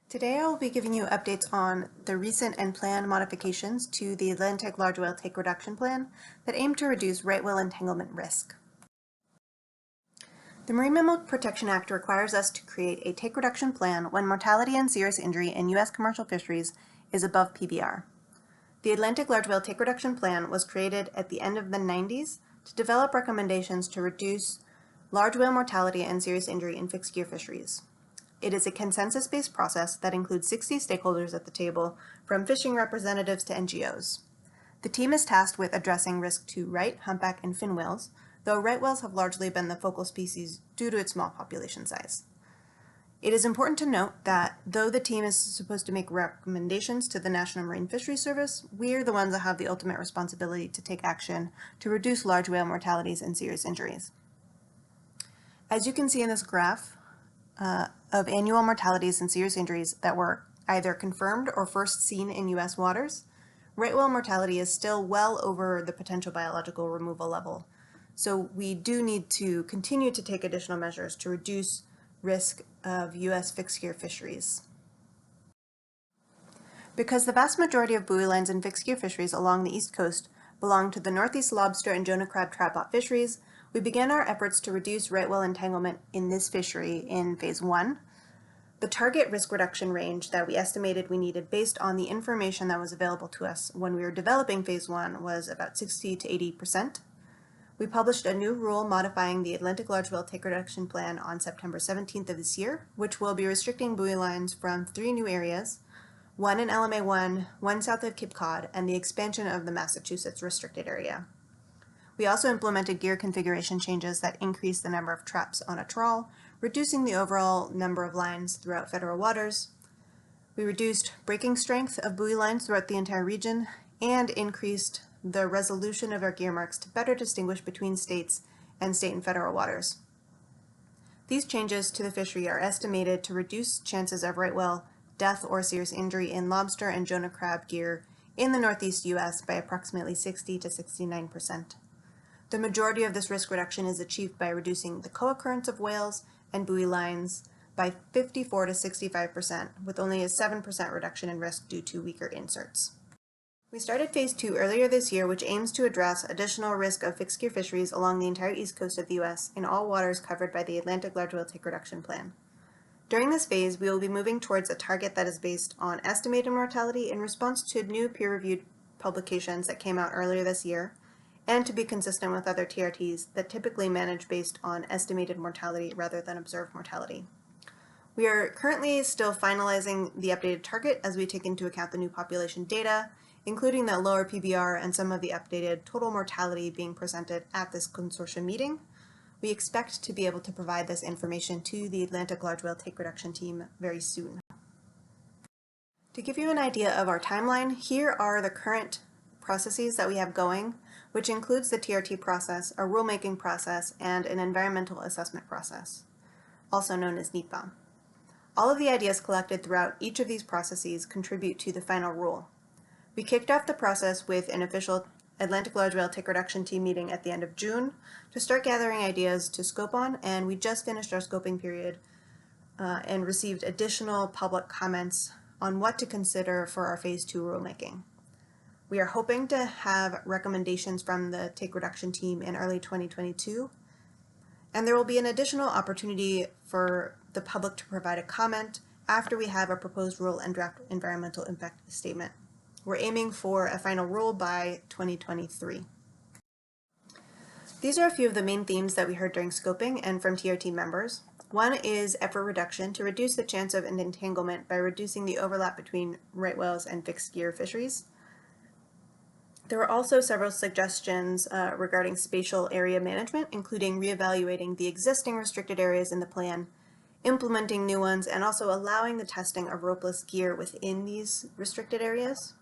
Today I will be giving you updates on the recent and planned modifications to the Atlantic Large Whale Take Reduction Plan that aim to reduce right whale entanglement risk. The Marine Mammal Protection Act requires us to create a take reduction plan when mortality and serious injury in U.S. commercial fisheries is above PBR. The Atlantic Large Whale Take Reduction Plan was created at the end of the 90s to develop recommendations to reduce large whale mortality and serious injury in fixed gear fisheries. It is a consensus-based process that includes 60 stakeholders at the table, from fishing representatives to NGOs. The team is tasked with addressing risk to right, humpback, and fin whales, though right whales have largely been the focal species due to its small population size. It is important to note that though the team is supposed to make recommendations to the National Marine Fisheries Service, we're the ones that have the ultimate responsibility to take action to reduce large whale mortalities and serious injuries. As you can see in this graph, of annual mortalities and serious injuries that were either confirmed or first seen in U.S. waters, right whale mortality is still well over the potential biological removal level. So we do need to continue to take additional measures to reduce risk of U.S. fixed gear fisheries. Because the vast majority of buoy lines in fixed gear fisheries along the East Coast belong to the Northeast lobster and Jonah crab trap-bot fisheries, we began our efforts to reduce right whale entanglement in this fishery in Phase 1. The target risk reduction range that we estimated we needed based on the information that was available to us when we were developing Phase 1 was about 60 to 80%. We published a new rule modifying the Atlantic Large Whale Take Reduction Plan on September 17th of this year, which will be restricting buoy lines from 3 new areas, one in LMA1, one south of Cape Cod, and the expansion of the Massachusetts restricted area. We also implemented gear configuration changes that increased the number of traps on a trawl, reducing the overall number of lines throughout federal waters. We reduced breaking strength of buoy lines throughout the entire region and increased the resolution of our gear marks to better distinguish between states and state and federal waters. These changes to the fishery are estimated to reduce chances of right whale death or serious injury in lobster and Jonah crab gear in the Northeast U.S. by approximately 60 to 69%. The majority of this risk reduction is achieved by reducing the co-occurrence of whales and buoy lines by 54 to 65%, with only a 7% reduction in risk due to weaker inserts. We started Phase 2 earlier this year, which aims to address additional risk of fixed gear fisheries along the entire east coast of the U.S. in all waters covered by the Atlantic Large Whale Take Reduction Plan. During this phase, we will be moving towards a target that is based on estimated mortality in response to new peer-reviewed publications that came out earlier this year, and to be consistent with other TRTs that typically manage based on estimated mortality rather than observed mortality. We are currently still finalizing the updated target as we take into account the new population data, including the lower PBR and some of the updated total mortality being presented at this consortium meeting. We expect to be able to provide this information to the Atlantic Large Whale Take Reduction team very soon. To give you an idea of our timeline, here are the current processes that we have going, which includes the TRT process, a rulemaking process, and an environmental assessment process, also known as NEPA. All of the ideas collected throughout each of these processes contribute to the final rule. We kicked off the process with an official Atlantic Large Whale Take Reduction team meeting at the end of June to start gathering ideas to scope on, and we just finished our scoping period and received additional public comments on what to consider for our Phase 2 rulemaking. We are hoping to have recommendations from the Take Reduction team in early 2022, and there will be an additional opportunity for the public to provide a comment after we have a proposed rule and draft environmental impact statement. We're aiming for a final rule by 2023. These are a few of the main themes that we heard during scoping and from TRT members. One is effort reduction to reduce the chance of an entanglement by reducing the overlap between right whales and fixed gear fisheries. There were also several suggestions regarding spatial area management, including reevaluating the existing restricted areas in the plan, implementing new ones, and also allowing the testing of ropeless gear within these restricted areas.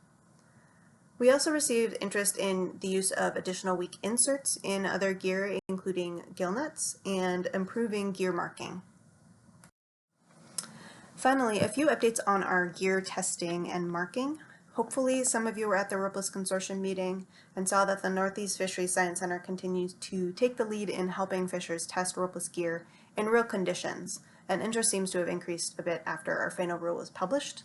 We also received interest in the use of additional weak inserts in other gear, including gill nets, and improving gear marking. Finally, a few updates on our gear testing and marking. Hopefully some of you were at the Ropeless Consortium meeting and saw that the Northeast Fisheries Science Center continues to take the lead in helping fishers test ropeless gear in real conditions, and interest seems to have increased a bit after our final rule was published.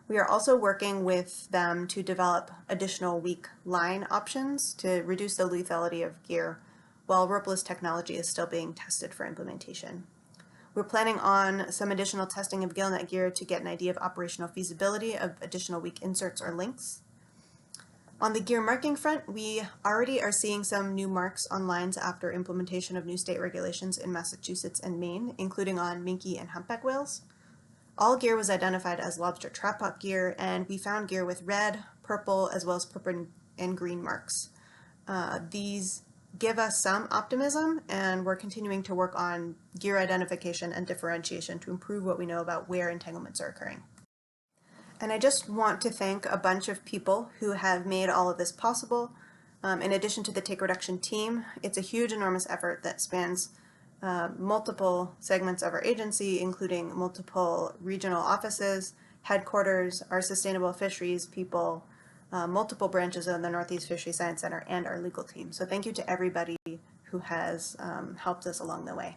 We are also working with them to develop additional weak line options to reduce the lethality of gear while ropeless technology is still being tested for implementation. We're planning on some additional testing of gillnet gear to get an idea of operational feasibility of additional weak inserts or links. On the gear marking front, we already are seeing some new marks on lines after implementation of new state regulations in Massachusetts and Maine, including on minke and humpback whales. All gear was identified as lobster trap pot gear, and we found gear with red, purple, as well as purple and green marks. These give us some optimism, and we're continuing to work on gear identification and differentiation to improve what we know about where entanglements are occurring. And I just want to thank a bunch of people who have made all of this possible. In addition to the take reduction team, it's a huge, enormous effort that spans multiple segments of our agency, including multiple regional offices, headquarters, our sustainable fisheries people, multiple branches of the Northeast Fisheries Science Center, and our legal team. So thank you to everybody who has helped us along the way.